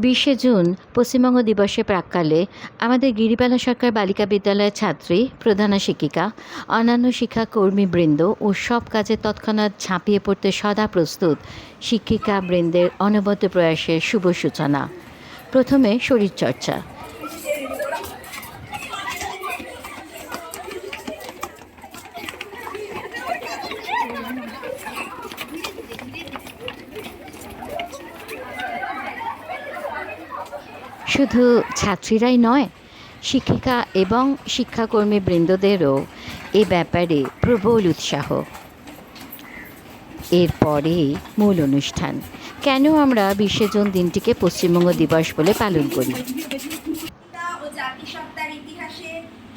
20শে June Paschimbanga দিবসের প্রাক্কালে আমাদের গিরিবালা সরকার বালিকা বিদ্যালয়ের ছাত্রী, প্রধানা শিক্ষিকা, অন্যান্য শিক্ষাকর্মীবৃন্দ ও সব কাজে তৎক্ষণাৎ ঝাঁপিয়ে পড়তে সদা প্রস্তুত শিক্ষিকাবৃন্দের অনবদ্য প্রয়াসের শুভ সূচনা। প্রথমে শরীরচর্চা। শুধু ছাত্রীরাই নয়, শিক্ষিকা এবং শিক্ষাকর্মীবৃন্দদেরও এ ব্যাপারে প্রবল উৎসাহ। এরপরে মূল অনুষ্ঠান। কেন আমরা 20শে জুন দিনটিকে পশ্চিমবঙ্গ দিবস বলে পালন করি? ও জাতিসত্তার ইতিহাসে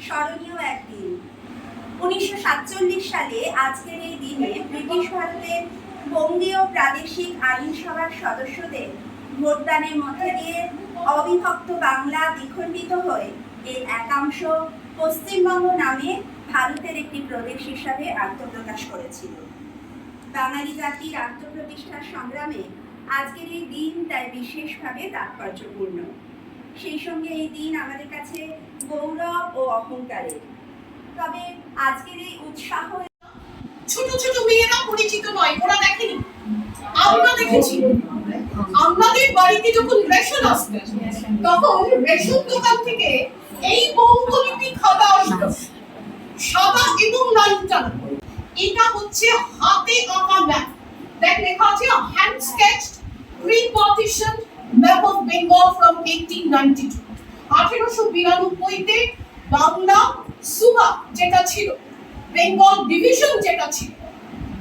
স্মরণীয় একদিন। 1947 সালে আজকের এই দিনে ব্রিটিশ ভারতের বঙ্গীয় প্রাদেশিক আইনসভার সদস্যদের ভোটদানের মধ্যে দিয়ে অবিভক্ত বাংলা দ্বিখণ্ডিত হয়ে এর একাংশ পশ্চিমবঙ্গ নামে ভারতের একটি প্রদেশ হিসাবে আত্মপ্রকাশ করেছিল। বাঙালি জাতির আত্মপ্রতিষ্ঠার সংগ্রামে আজকের এই দিন তাই বিশেষভাবে তাৎপর্যপূর্ণ। সেই সঙ্গে এই দিন আমাদের কাছে গৌরব ও অহংকারের। তবে আজকের এই উৎসাহ ছোট ছোট মেয়েরা পরিচিত নয়, ওরা দেখেনি, আমরা দেখেছি। আমাদের বাড়িতে যখন রেশন আসতো তখন রেশন দোকান থেকে এই বঙ্গলিপি খাতা আসতো, সাদা এবং লাল টানা। এটা হচ্ছে হাতে আঁকা ম্যাপ। দেখ লেখা আছে hand sketched pre-partition map of Bengal from 1892। 1892 তে বাংলা সুবা যেটা ছিল, বেঙ্গল ডিভিশন যেটা ছিল,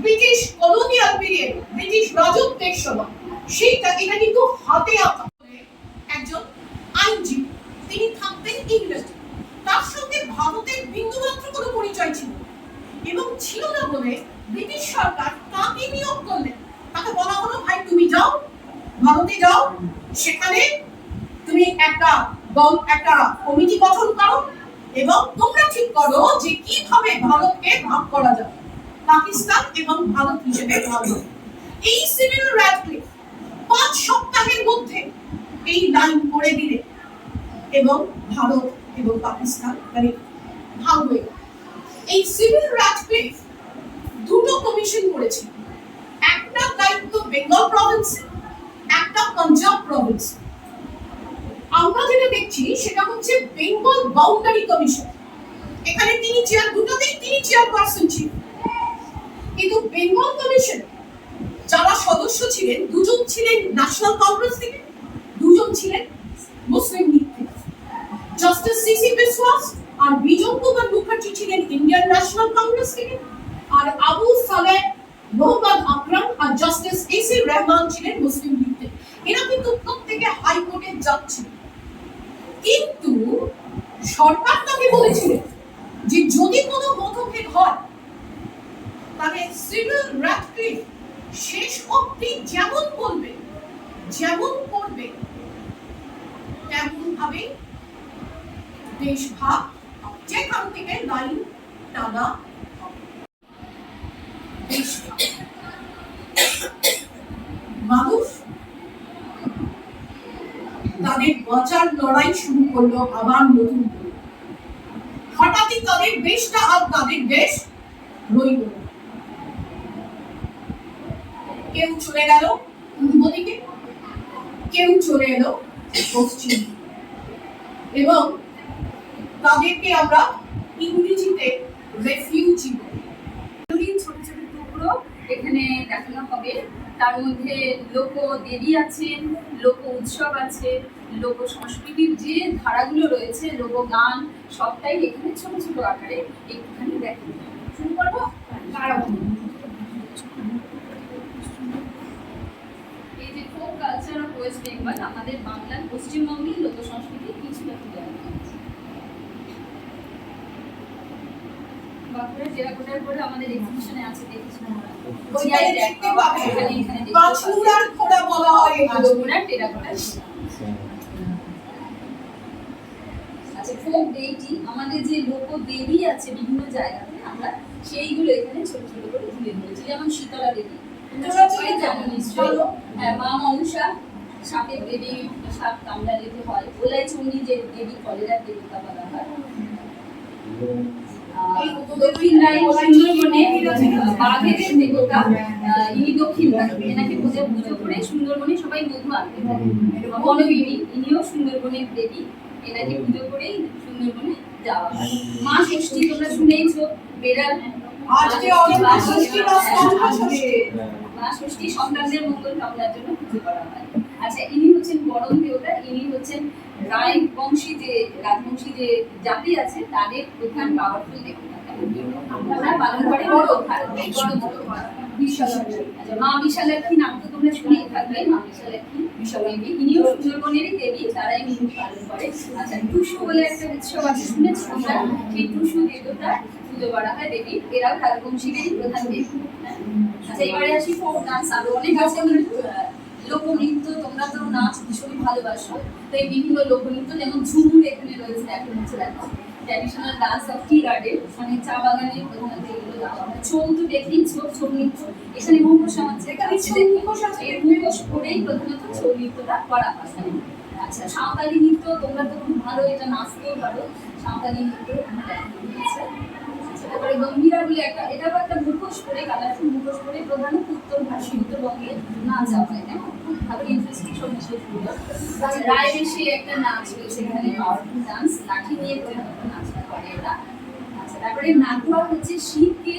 ব্রিটিশ কলোনিয়াল পিরিয়ড, ব্রিটিশ রাজত্বের সময়, সেইটা এটা কিন্তু হাতে আঁকা। একজন আইনজীবী, তিনি থাকতেন ইংরেজি, তার সঙ্গে ভারতের বিন্দুমাত্র কোনো পরিচয় ছিল এবং ছিল না বলে ব্রিটিশ সরকার তাকে নিয়োগ করলেন। তাকে বলা হলো, ভাই তুমি যাও ভারতে, যাও, সেখানে তুমি একটা কমিটি গঠন করো এবং তোমরা ঠিক করো যে কিভাবে ভারতকে ভাগ করা যাবে, পাকিস্তান এবং ভারত হিসেবে ভাগ হবে। এই সিভিল র্যাডক্লিফ 5 সপ্তাহের মধ্যে এই লাইন করে দিলে এবং ভারত এবং পাকিস্তান মানে ভাগ হয়ে গেল। এই সিভিল র্যাডক্লিফ দুটো কমিশন করেছে, একটা দায়িত্ব বেঙ্গল প্রভিন্স, একটা পাঞ্জাব প্রভিন্স। আমরা যেটা দেখছি সেটা হচ্ছে বেঙ্গল বাউন্ডারি কমিশন। এখানে দুটোতেই তিনি চেয়ারপারসন ছিলেন। কিন্তু বেঙ্গল কমিশন যারা সদস্য ছিলেন, দুজন ছিলেন ন্যাশনাল কংগ্রেস থেকে, দুজন ছিলেন মুসলিম লীগ থেকে। জাস্টিস সিসি বিশ্বাস আর বিজন কুমার মুখার্জি ছিলেন ইন্ডিয়ান ন্যাশনাল কংগ্রেস থেকে, আর আবু সালেহ মোহাম্মদ আকরাম আর জাস্টিস এসি রহমান ছিলেন মুসলিম লীগ থেকে। এরা কিন্তু প্রত্যেকে হাইকোর্টে যাচ্ছে। কিন্তু সরকার তাকে বলেছিলেন যে যদি কোনো মতভেদ হয় তাহলে সিভিল র্যাডক্লিফ শেষ অবধি যেমন বলবে, যেমন করবে, তেমন ভাবে দেশ ভাগ, যেখান থেকে লাইন টানা দেশ ভাগ। মানুষ তাদের বাঁচার লড়াই শুরু করলো আবার নতুন করে। হঠাৎই তাদের দেশটা আর তাদের দেশ রইল। কেউ চলে গেল পূর্ব দিকে, কেউ চলে এলো পশ্চিম, এবং তাদেরকে আমরা ইংরেজিতে রেফিউজি বলি। ছোট ছোট টুকরো এখানে দেখানো হবে। তার মধ্যে লোক দেবী আছেন, লোক উৎসব আছে, লোক সংস্কৃতির যে ধারাগুলো রয়েছে, লোকগান, সবটাই এখানে ছোট ছোট আকারে একটুখানি দেখানো। শুরু করবো। এই যে folk culture of West Bengal, আমাদের বাংলার পশ্চিমবঙ্গের লোক সংস্কৃতির কিছু দেখা বাঁকুড়া টেরাকোটার পরে আমাদের এক্সিবিশনে আছে, দেখেছি আমরা। ওইখানে দেখতে পাবে, পাঁচমুড়ার খোড়া বলা হয় এগুলো। পাঁচমুড়ার টেরাকোটা। আচ্ছা, ফোক ডেইটি, আমাদের যে লোক দেবী আছে বিভিন্ন জায়গাতে, আমরা সেইগুলো এখানে ছোট ছোট করে তুলে ধরেছি। যেমন শীতলা দেবী, তোমরা সবাই জানো নিশ্চয়ই। হ্যাঁ, মা মনসা, সাপের দেবী, সাপ কামড়ালে যে হয়, ওলাই চণ্ডী যে দেবী, কলেরার দেবতা বলা হয়। দক্ষিণ রায় সুন্দরবনে বাঘের দেবতা, ইনি দক্ষিণ রায়, এনাকে পুজো করে সুন্দরবনে সবাই মধু আনতে যায়। বনবিবি, ইনিও সুন্দরবনের দেবী, এনাকে পুজো করেই সুন্দরবনে যাওয়া হয়। মা ষষ্ঠী তোমরা শুনেইছো, বেড়াল আজকে অরুণা ষষ্ঠী বা স্তম্ভ ষষ্ঠী। মা ষষ্ঠী সন্তানদের মঙ্গল কামনার জন্য পুজো করা হয়। আচ্ছা, ইনি হচ্ছেন বরণ দেবতা, ইনি হচ্ছেন রাজবংশী যে জাতি আছে তাদের প্রধান পাওয়ারফুল দেবতা। আপনারা পালন করে মা বিশালাক্ষী, নাম তো তোমরা শুনেই থাকবে, মা বিশালাক্ষী দেবী, ইনিও সুন্দরবনেরই দেবী, তারাই মিলন পালন করে। আচ্ছা, টুসু বলে একটা উৎসব আছে, শুনেছো তোমরা? সেই টুসু দেবতা পুজো করা হয় দেবী, এরাও রাজবংশীদেরই প্রধান দেবী। আচ্ছা, এবারে আসি ফোক ডান্স। আরো অনেক আছে লোকনৃত্য, তোমরা তো নাচ ভীষণই ভালোবাসো, তো এই বিভিন্ন লোকনৃত্য যেমন ঝুমুর এখানে রয়েছে, এখন হচ্ছে দেখো traditional dance of tea garden, মানে চা বাগানে প্রধানত এগুলো দেওয়া হয়। ছৌ তো দেখেইছো, ছৌ নৃত্য, এখানে মুখোশ আছে, এর মুখোশ পরেই প্রধানত ছৌ নৃত্যটা করা হয়। আচ্ছা, সাঁওতালি নৃত্য তোমরা তো খুব ভালো এটা নাচতেও পারো, সাঁওতালি নৃত্য আছে। তারপরে গম্ভীরা বলে এটাও একটা মুখোশ পরে, কালারফুল মুখোশ পরে প্রধানত উত্তরভারী উত্তরবঙ্গে নাচা হয়, খুব ভালো ইন্টারেস্টিং সমস্যা। রায়বেশি একটা নাচ রয়েছে এখানে, পাওয়ারফুল ডান্স, লাঠি দিয়ে প্রধানত নাচটা করে এরা। আচ্ছা, তারপরে নাটুয়া হচ্ছে শিবকে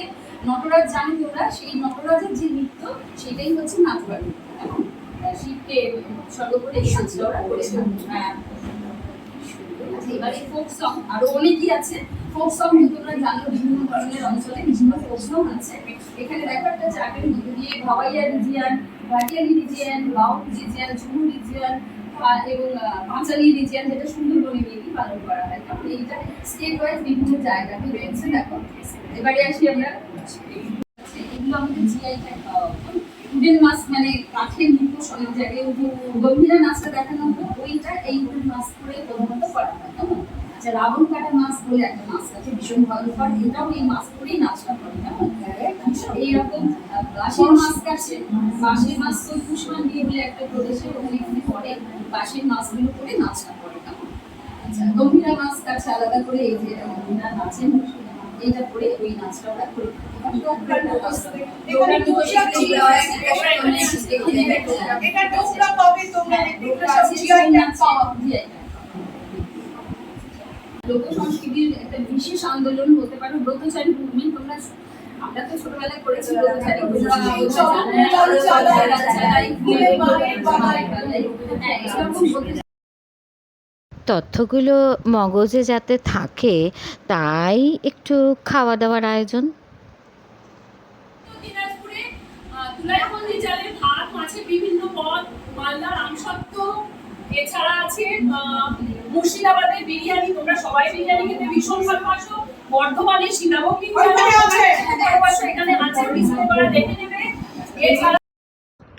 নটরাজ জানো তোমরা, সেই নটরাজের যে নৃত্য সেটাই হচ্ছে নাটুয়া নৃত্য, শিবকে সর্ব করে নাচটা ওরা করে থাকে। আচ্ছা, এবারে ফোক সং, আরো অনেকই আছে। ফোক সং তোমরা জানো, বিভিন্ন ধরনের অঞ্চলে বিভিন্ন ফোক সং আছে। এখানে দেখো একটা চার্টের মধ্যে দিয়ে ভাওয়াইয়া রিজিয়ন, ভাটিয়ালি রিজিয়ন, বাউট রিজিয়ন, ঝুমু রিজিয়ন এবং পাঁচালি রিজিয়ন, যেটা সুন্দরবনে নিয়ে পালন করা হয়। কারণ এইটা স্টেট ওয়াইজ বিভিন্ন জায়গাতে রয়েছে। দেখো, এবারে আসি আমরা, এগুলো আমাদের জিআই ট্যাগ পাওয়া। উডেন মাস্ক মানে কাঠের মুখোশ, অনেক জায়গায় গম্ভীরা নাচটা দেখানো হতো, ওইটা এই উডেন মাস্ক করে প্রধানত করা হয়। আচ্ছা, রাবণ কাটা মাস্ক বলে একটা মাস্ক আছে, ভীষণ ভয়ঙ্কর, এটাও এই মাস্ক করেই নাচটা করে। এইরকম বাঁশের মাস্ক আছে, বাঁশের মাস্ক ওই কুশমান দিয়ে বলে একটা প্রদেশে ওখানে এখানে করে বাঁশের মাস্কগুলো করে নাচটা করে। আচ্ছা, গম্ভীরা মাস্ক আছে আলাদা করে, এই যে গম্ভীরা নাচেন এইটা করে ওই নাচটা ওরা করে। লোক সংস্কৃতির একটা বিশেষ আন্দোলন বলতে পারো ব্রতচারী মুভমেন্ট। তোমরা, আমরা তো ছোটবেলায় করেছি ব্রতচারী, তথ্যগুলো মগজে যাতে থাকে তাই একটু খাওয়া দাওয়ার আয়োজন। দিনাজপুরে তুলাইবন্দি চালের ভাত, মাছের বিভিন্ন পদ, মালদার আমসত্ত্ব, এছাড়া আছে মুর্শিদাবাদের বিরিয়ানি, তোমরা সবাই বিরিয়ানি খেতে ভীষণ ভালোবাসো। বর্ধমানে সীতাভোগ এখানে আছে, ডিসপ্লে করা দেখে নেবে। এছাড়া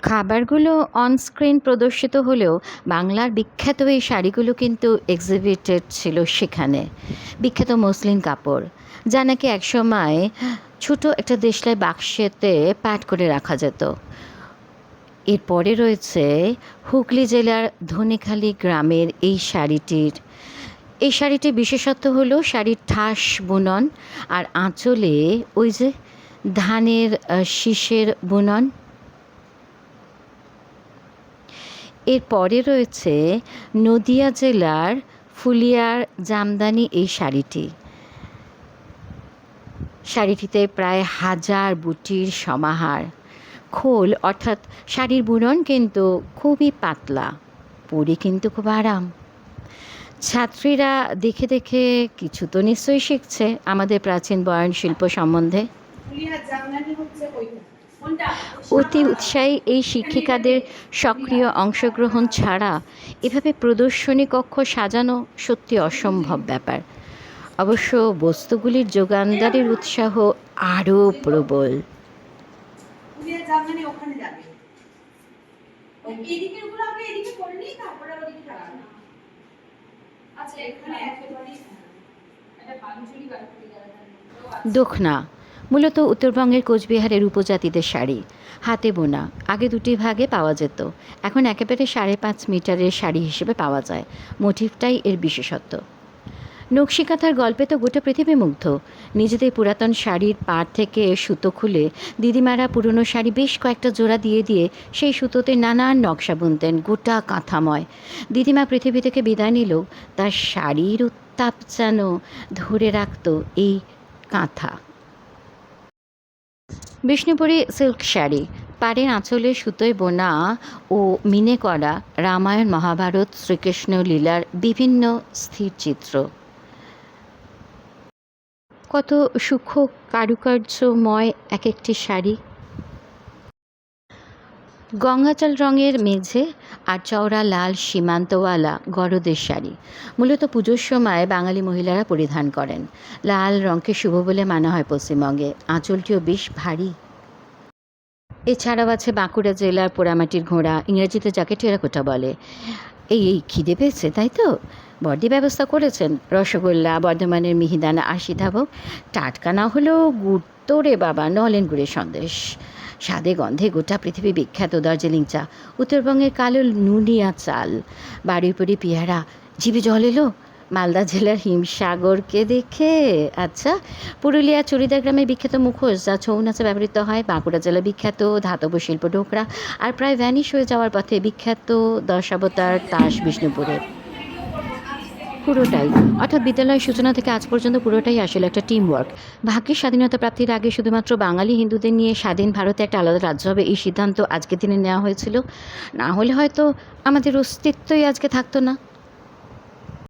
খাবারগুলো অন স্ক্রিন প্রদর্শিত হলেও বাংলার বিখ্যাত এই শাড়িগুলো কিন্তু এক্সিবিটেড ছিল সেখানে। বিখ্যাত মসলিন কাপড়, যা নাকি একসময় ছোটো একটা দেশলাই বাক্সেতে প্যাক করে রাখা যেত। এরপরে রয়েছে হুগলি জেলার ধনেখালি গ্রামের এই শাড়িটির বিশেষত্ব হলো শাড়ির ঠাস বুনন আর আঁচলে ওই যে ধানের শীষের বুনন। এরপরে রয়েছে নদিয়া জেলার ফুলিয়ার জামদানি এই শাড়িটিতে প্রায় 1000 বুটির সমাহার। খোল অর্থাৎ শাড়ির বুনন কিন্তু খুবই পাতলা, পরে কিন্তু খুব আরাম। ছাত্রীরা দেখে দেখে কিছু তো নিশ্চয়ই শিখছে আমাদের প্রাচীন বয়ন শিল্প সম্বন্ধে। অতি উৎসাহী এই শিক্ষিকাদের সক্রিয় অংশগ্রহণ ছাড়া এভাবে প্রদর্শনী কক্ষ সাজানো সত্যি অসম্ভব ব্যাপার। অবশ্য বস্তুগুলির যোগানদারের উৎসাহ আরও প্রবল। দোখনা মূলত উত্তরবঙ্গের কোচবিহারের উপজাতিদের শাড়ি, হাতে বোনা। আগে দুটি ভাগে পাওয়া যেত, এখন একেবারে 5.5 মিটারের শাড়ি হিসেবে পাওয়া যায়। মোটিভটাই এর বিশেষত্ব। নকশিকাঁথার গল্পে তো গোটা পৃথিবী মুগ্ধ। নিজেদের পুরাতন শাড়ির পাড় থেকে সুতো খুলে দিদিমারা পুরনো শাড়ি বেশ কয়েকটা জোড়া দিয়ে দিয়ে সেই সুতোতে নানান নকশা বুনতেন, গোটা কাঁথাময়। দিদিমা পৃথিবী থেকে বিদায় নিলেও তার শাড়ির উত্তাপ যেন ধরে রাখত এই কাঁথা। বিষ্ণুপুরী সিল্ক শাড়ি, পাড়ের আঁচলে সুতোয় বোনা ও মিনে করা রামায়ণ, মহাভারত, শ্রীকৃষ্ণ লীলার বিভিন্ন স্থির চিত্র। কত সূক্ষ্ম কারুকার্যময় এক একটি শাড়ি। গঙ্গাজল রঙের মেঝে আর চওড়া লাল সীমান্তওয়ালা গরদের শাড়ি মূলত পুজোর সময় বাঙালি মহিলারা পরিধান করেন। লাল রঙকে শুভ বলে মানা হয় পশ্চিমবঙ্গে। আঁচলটিও বেশ ভারী। এছাড়াও আছে বাঁকুড়া জেলার পোড়ামাটির ঘোড়া, ইংরেজিতে যাকে টেরাকোটা বলে। এই খিদে পেয়েছে তাই তো? বর্দি ব্যবস্থা করেছেন রসগোল্লা, বর্ধমানের মিহিদানা 80 ধাবক। টাটকা না হলেও গুড় তো রে বাবা, নলেন গুড়ের সন্দেশ। স্বাদে গন্ধে গোটা পৃথিবী বিখ্যাত দার্জিলিং চা, উত্তরবঙ্গের কালো নুনিয়া চাল, বারুইপুরি পেয়ারা। জিভে জল এলো মালদা জেলার হিমসাগরকে দেখে। আচ্ছা, পুরুলিয়া চুড়িদার গ্রামের বিখ্যাত মুখোশ, যা ছৌ নাচে ব্যবহৃত হয়। বাঁকুড়া জেলার বিখ্যাত ধাতব শিল্প ঢোকরা, আর প্রায় ভ্যানিশ হয়ে যাওয়ার পথে বিখ্যাত দশাবতার তাস বিষ্ণুপুরের। পুরোটাই, অর্থাৎ বিদ্যালয়ের সূচনা থেকে আজ পর্যন্ত পুরোটাই আসলে একটা টিম ওয়ার্ক। ভাগ্যের স্বাধীনতা প্রাপ্তির আগে শুধুমাত্র বাঙালি হিন্দুদের নিয়ে স্বাধীন ভারতে একটা আলাদা রাজ্য হবে, এই সিদ্ধান্ত আজকের দিনে নেওয়া হয়েছিল। না হলে হয়তো আমাদের অস্তিত্বই আজকে থাকতো না।